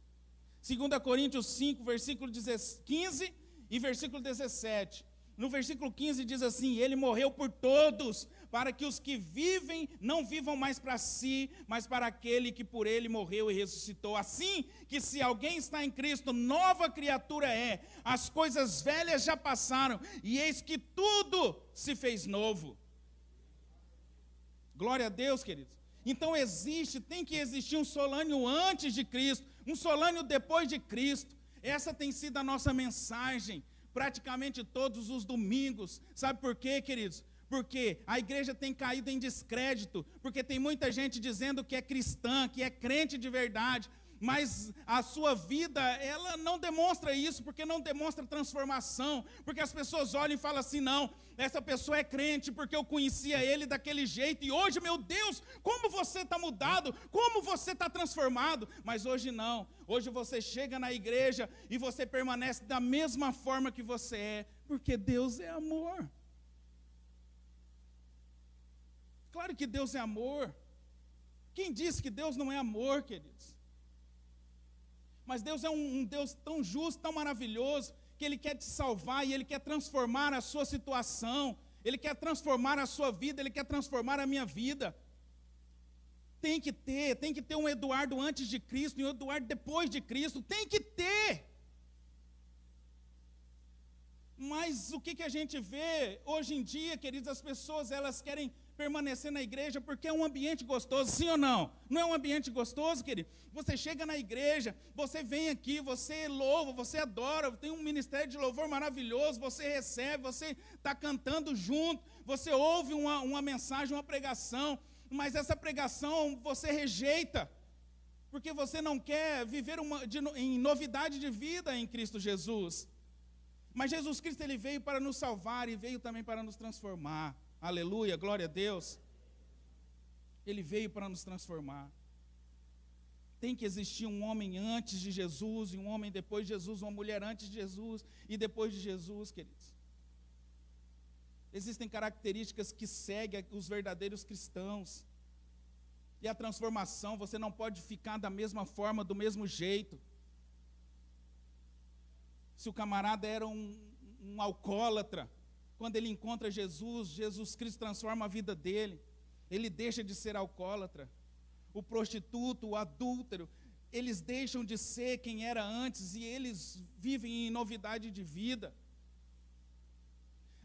2 Coríntios 5, versículo 15 e versículo 17. No versículo 15 diz assim: ele morreu por todos, para que os que vivem não vivam mais para si, mas para aquele que por ele morreu e ressuscitou. Assim que se alguém está em Cristo, nova criatura é. As coisas velhas já passaram, e eis que tudo se fez novo. Glória a Deus, queridos. Então tem que existir um solâneo antes de Cristo, um solâneo depois de Cristo. Essa tem sido a nossa mensagem, praticamente todos os domingos. Sabe por quê, queridos? Porque a igreja tem caído em descrédito, porque tem muita gente dizendo que é cristã, que é crente de verdade, mas a sua vida, ela não demonstra isso, porque não demonstra transformação, porque as pessoas olham e falam assim: não, essa pessoa é crente porque eu conhecia ele daquele jeito, e hoje, meu Deus, como você está mudado, como você está transformado. Mas hoje não, hoje você chega na igreja e você permanece da mesma forma que você é, porque Deus é amor. Claro que Deus é amor. Quem disse que Deus não é amor, queridos? Mas Deus é um Deus tão justo, tão maravilhoso, que Ele quer te salvar e Ele quer transformar a sua situação, Ele quer transformar a sua vida, Ele quer transformar a minha vida. Tem que ter um Eduardo antes de Cristo e um Eduardo depois de Cristo, tem que ter. Mas o que a gente vê hoje em dia, queridos? As pessoas, elas querem permanecer na igreja porque é um ambiente gostoso, sim ou não? Não é um ambiente gostoso, querido? Você chega na igreja, você vem aqui, você louva, você adora, tem um ministério de louvor maravilhoso, você recebe, você está cantando junto, você ouve uma mensagem, uma pregação, mas essa pregação você rejeita, porque você não quer viver em novidade de vida em Cristo Jesus. Mas Jesus Cristo, Ele veio para nos salvar e veio também para nos transformar. Aleluia, glória a Deus. Ele veio para nos transformar. Tem que existir um homem antes de Jesus e um homem depois de Jesus, uma mulher antes de Jesus e depois de Jesus, queridos. Existem características que seguem os verdadeiros cristãos. E a transformação, você não pode ficar da mesma forma, do mesmo jeito. Se o camarada era um alcoólatra, quando ele encontra Jesus, Jesus Cristo transforma a vida dele. Ele deixa de ser alcoólatra. O prostituto, o adúltero, eles deixam de ser quem era antes e eles vivem em novidade de vida.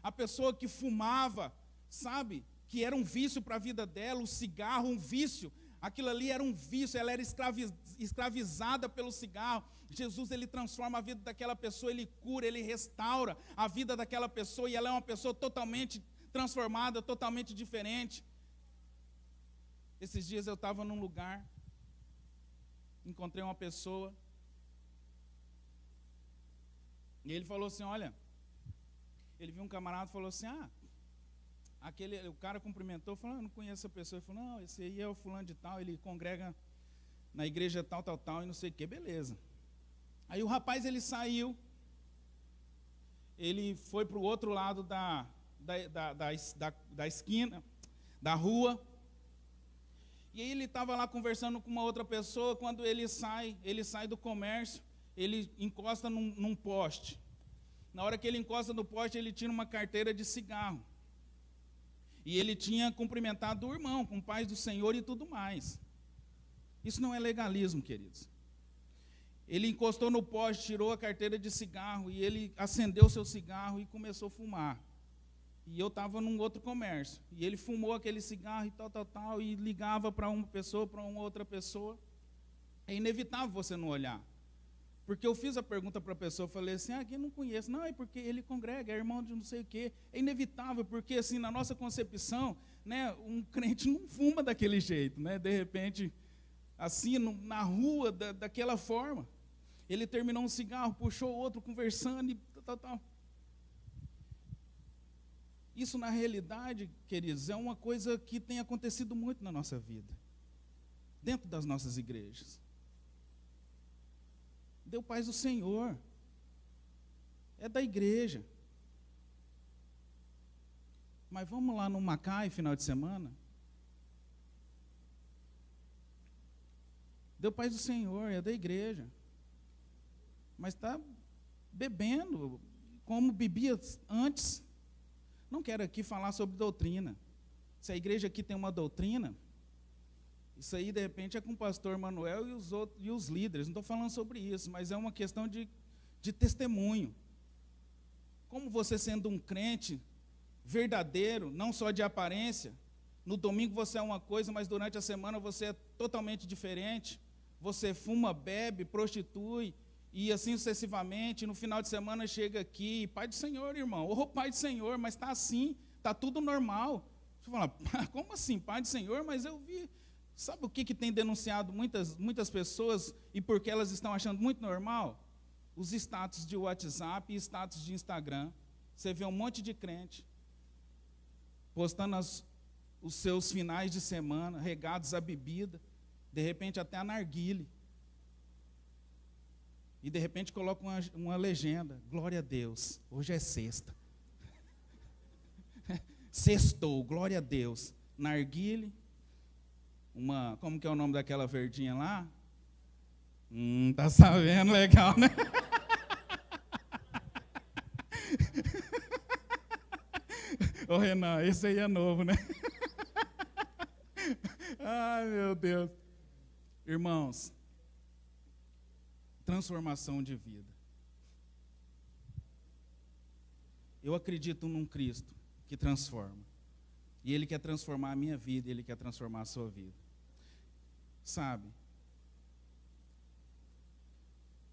A pessoa que fumava, sabe, que era um vício para a vida dela, o cigarro, um vício. Aquilo ali era um vício, ela era escravizada pelo cigarro. Jesus, Ele transforma a vida daquela pessoa, Ele cura, Ele restaura a vida daquela pessoa, e ela é uma pessoa totalmente transformada, totalmente diferente. Esses dias eu estava num lugar, encontrei uma pessoa, e ele falou assim: olha, ele viu um camarada e falou assim: o cara cumprimentou, falou: eu não conheço essa pessoa. Ele falou: não, esse aí é o fulano de tal, ele congrega na igreja tal, e não sei o que, beleza. Aí o rapaz, ele saiu, ele foi para o outro lado da esquina, da rua, e aí ele estava lá conversando com uma outra pessoa. Quando ele sai do comércio, ele encosta num poste. Na hora que ele encosta no poste, ele tira uma carteira de cigarro. E ele tinha cumprimentado o irmão, com paz do Senhor e tudo mais. Isso não é legalismo, queridos. Ele encostou no poste, tirou a carteira de cigarro, e ele acendeu seu cigarro e começou a fumar. E eu estava num outro comércio, e ele fumou aquele cigarro e tal, e ligava para uma pessoa, para uma outra pessoa. É inevitável você não olhar. Porque eu fiz a pergunta para a pessoa, falei assim: aqui eu não conheço. Não, é porque ele congrega, é irmão de não sei o quê. É inevitável, porque assim, na nossa concepção, né, um crente não fuma daquele jeito, né, de repente, assim, na rua, daquela forma. Ele terminou um cigarro, puxou outro, conversando e tal. Isso, na realidade, queridos, é uma coisa que tem acontecido muito na nossa vida, dentro das nossas igrejas. Deu paz do Senhor, é da igreja. Mas vamos lá no Macai, final de semana? Deu paz do Senhor, é da igreja. Mas está bebendo como bebia antes. Não quero aqui falar sobre doutrina. Se a igreja aqui tem uma doutrina, isso aí, de repente, é com o pastor Manuel e os líderes. Não estou falando sobre isso, mas é uma questão de testemunho. Como você, sendo um crente verdadeiro, não só de aparência, no domingo você é uma coisa, mas durante a semana você é totalmente diferente. Você fuma, bebe, prostitui, e assim sucessivamente. No final de semana chega aqui, Pai do Senhor, irmão. Ô, Pai do Senhor, mas está assim, está tudo normal. Você fala, como assim, Pai do Senhor? Mas eu vi. Sabe o que tem denunciado muitas pessoas, e porque elas estão achando muito normal? Os status de WhatsApp e status de Instagram. Você vê um monte de crente postando os seus finais de semana, regados à bebida, de repente até a narguile. E de repente coloca uma legenda, glória a Deus, hoje é sexta. Sextou, glória a Deus. Narguile, como que é o nome daquela verdinha lá? Tá sabendo, legal, né? Ô Renan, esse aí é novo, né? Ai, meu Deus. Irmãos, transformação de vida. Eu acredito num Cristo que transforma. E Ele quer transformar a minha vida, Ele quer transformar a sua vida. Sabe?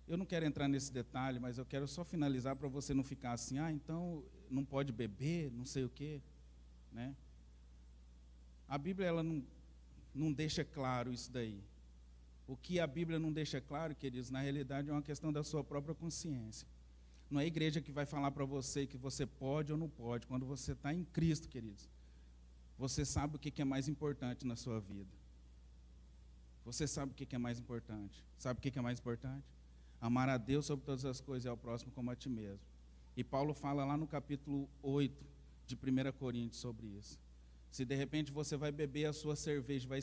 Eu não quero entrar nesse detalhe, mas eu quero só finalizar para você não ficar assim, então não pode beber, não sei o quê, né? A Bíblia, ela não deixa claro isso daí. O que a Bíblia não deixa claro, queridos, na realidade é uma questão da sua própria consciência. Não é a igreja que vai falar para você que você pode ou não pode. Quando você está em Cristo, queridos, você sabe o que é mais importante na sua vida. Você sabe o que é mais importante. Sabe o que é mais importante? Amar a Deus sobre todas as coisas e ao próximo como a ti mesmo. E Paulo fala lá no capítulo 8 de 1 Coríntios sobre isso. Se de repente você vai beber a sua cerveja, vai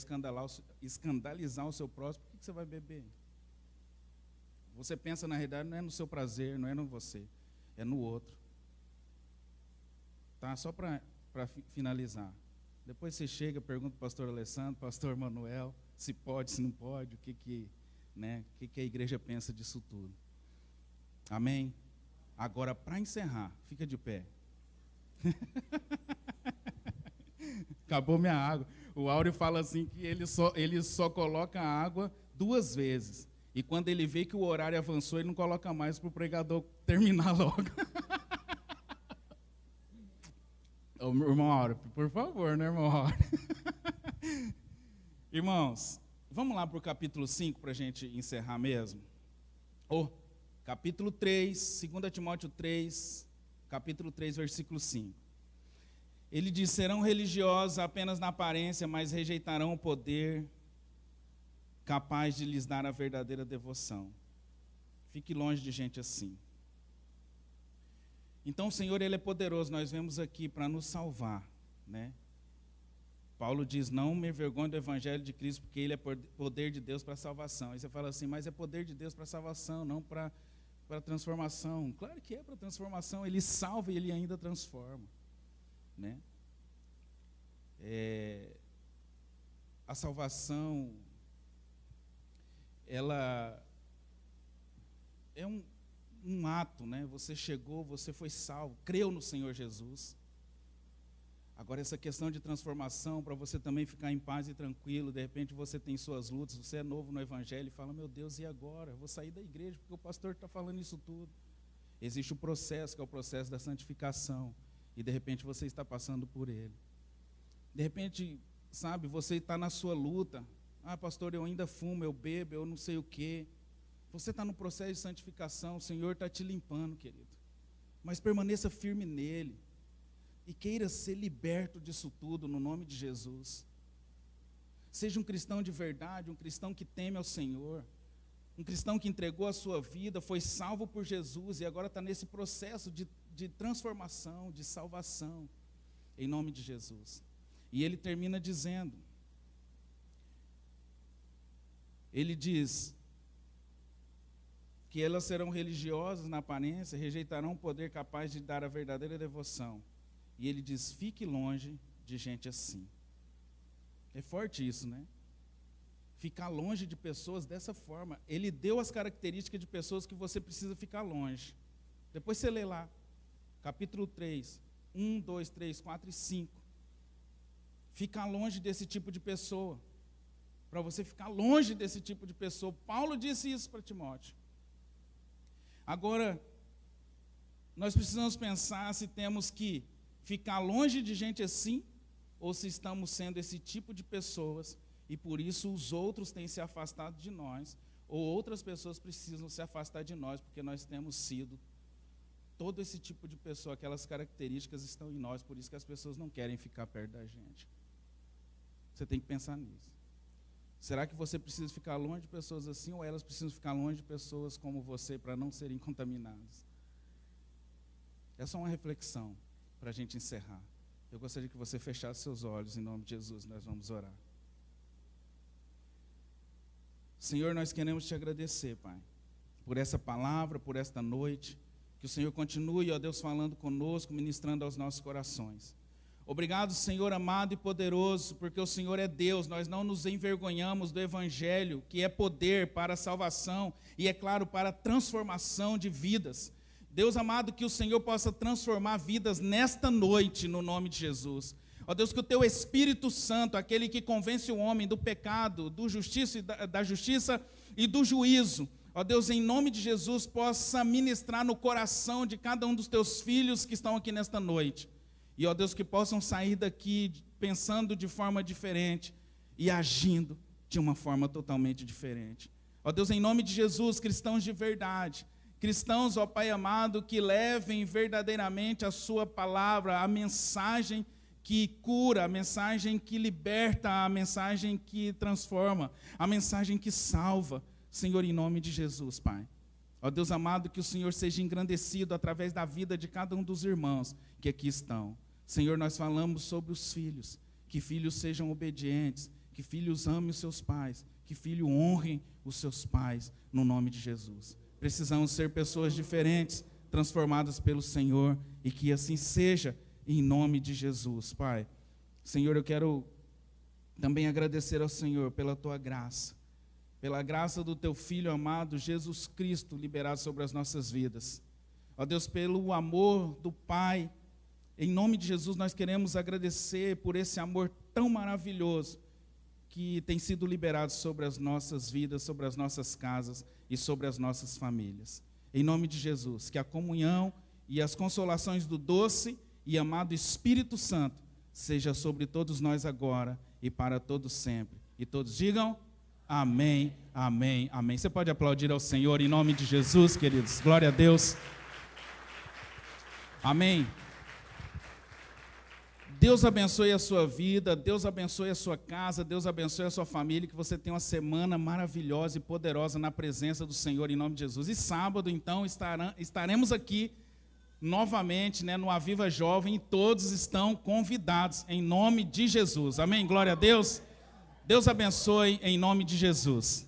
escandalizar o seu próximo, por que você vai beber? Você pensa, na realidade, não é no seu prazer, não é no você, é no outro. Tá? Só para finalizar. Depois você chega, pergunta para o pastor Alessandro, pastor Manuel, se pode, se não pode, o que a igreja pensa disso tudo. Amém? Agora, para encerrar, fica de pé. Acabou minha água. O Áureo fala assim que ele só coloca a água 2 vezes. E quando ele vê que o horário avançou, ele não coloca mais para o pregador terminar logo. Ô, irmão Áureo, por favor, né, irmão Áureo? Irmãos, vamos lá para o capítulo 5 para a gente encerrar mesmo? Capítulo 3, 2 Timóteo 3, capítulo 3, versículo 5. Ele diz, serão religiosos apenas na aparência, mas rejeitarão o poder capaz de lhes dar a verdadeira devoção. Fique longe de gente assim. Então o Senhor, Ele é poderoso, nós vemos aqui para nos salvar, né? Paulo diz, não me envergonhe do evangelho de Cristo, porque ele é poder de Deus para a salvação. Aí você fala assim, mas é poder de Deus para a salvação, não para transformação. Claro que é para transformação, Ele salva e Ele ainda transforma. Né? A salvação, ela é um ato, né? Você chegou, você foi salvo, creu no Senhor Jesus. Agora, essa questão de transformação, para você também ficar em paz e tranquilo, de repente você tem suas lutas, você é novo no Evangelho e fala, meu Deus, e agora? Eu vou sair da igreja porque o pastor está falando isso tudo. Existe o processo, que é o processo da santificação. E de repente você está passando por ele. De repente, sabe, você está na sua luta. Pastor, eu ainda fumo, eu bebo, eu não sei o quê. Você está no processo de santificação, o Senhor está te limpando, querido. Mas permaneça firme nele. E queira ser liberto disso tudo, no nome de Jesus. Seja um cristão de verdade, um cristão que teme ao Senhor. Um cristão que entregou a sua vida, foi salvo por Jesus e agora está nesse processo de transformação, de salvação, em nome de Jesus. E ele termina dizendo, ele diz que elas serão religiosas na aparência, rejeitarão o poder capaz de dar a verdadeira devoção. E ele diz, fique longe de gente assim. É forte isso, né? Ficar longe de pessoas dessa forma. Ele deu as características de pessoas que você precisa ficar longe. Depois você lê lá, capítulo 3, 1, 2, 3, 4 e 5. Ficar longe desse tipo de pessoa. Para você ficar longe desse tipo de pessoa. Paulo disse isso para Timóteo. Agora, nós precisamos pensar se temos que ficar longe de gente assim, ou se estamos sendo esse tipo de pessoas, e por isso os outros têm se afastado de nós, ou outras pessoas precisam se afastar de nós, porque nós temos sido todo esse tipo de pessoa, aquelas características estão em nós, por isso que as pessoas não querem ficar perto da gente. Você tem que pensar nisso. Será que você precisa ficar longe de pessoas assim, ou elas precisam ficar longe de pessoas como você, para não serem contaminadas? É só uma reflexão, para a gente encerrar. Eu gostaria que você fechasse seus olhos, em nome de Jesus, nós vamos orar. Senhor, nós queremos te agradecer, Pai, por essa palavra, por esta noite, que o Senhor continue, ó Deus, falando conosco, ministrando aos nossos corações. Obrigado, Senhor amado e poderoso, porque o Senhor é Deus, nós não nos envergonhamos do Evangelho, que é poder para a salvação e, é claro, para a transformação de vidas. Deus amado, que o Senhor possa transformar vidas nesta noite, no nome de Jesus. Ó Deus, que o Teu Espírito Santo, aquele que convence o homem do pecado, da justiça e do juízo, ó Deus, em nome de Jesus, possa ministrar no coração de cada um dos Teus filhos que estão aqui nesta noite. E, ó Deus, que possam sair daqui pensando de forma diferente e agindo de uma forma totalmente diferente. Ó Deus, em nome de Jesus, cristãos de verdade, cristãos, ó Pai amado, que levem verdadeiramente a Sua palavra, a mensagem que cura, a mensagem que liberta, a mensagem que transforma, a mensagem que salva. Senhor, em nome de Jesus, Pai. Ó Deus amado, que o Senhor seja engrandecido através da vida de cada um dos irmãos que aqui estão. Senhor, nós falamos sobre os filhos, que filhos sejam obedientes, que filhos amem os seus pais, que filhos honrem os seus pais, no nome de Jesus. Precisamos ser pessoas diferentes, transformadas pelo Senhor, e que assim seja, em nome de Jesus, Pai. Senhor, eu quero também agradecer ao Senhor pela Tua graça, pela graça do Teu Filho amado, Jesus Cristo, liberado sobre as nossas vidas. Ó Deus, pelo amor do Pai, em nome de Jesus, nós queremos agradecer por esse amor tão maravilhoso que tem sido liberado sobre as nossas vidas, sobre as nossas casas e sobre as nossas famílias. Em nome de Jesus, que a comunhão e as consolações do doce e amado Espírito Santo seja sobre todos nós agora e para todos sempre. E todos digam amém, amém, amém. Você pode aplaudir ao Senhor em nome de Jesus, queridos. Glória a Deus. Amém. Deus abençoe a sua vida, Deus abençoe a sua casa, Deus abençoe a sua família, que você tenha uma semana maravilhosa e poderosa na presença do Senhor, em nome de Jesus. E sábado, então, estaremos aqui novamente, no Aviva Jovem, e todos estão convidados, em nome de Jesus. Amém? Glória a Deus. Deus abençoe, em nome de Jesus.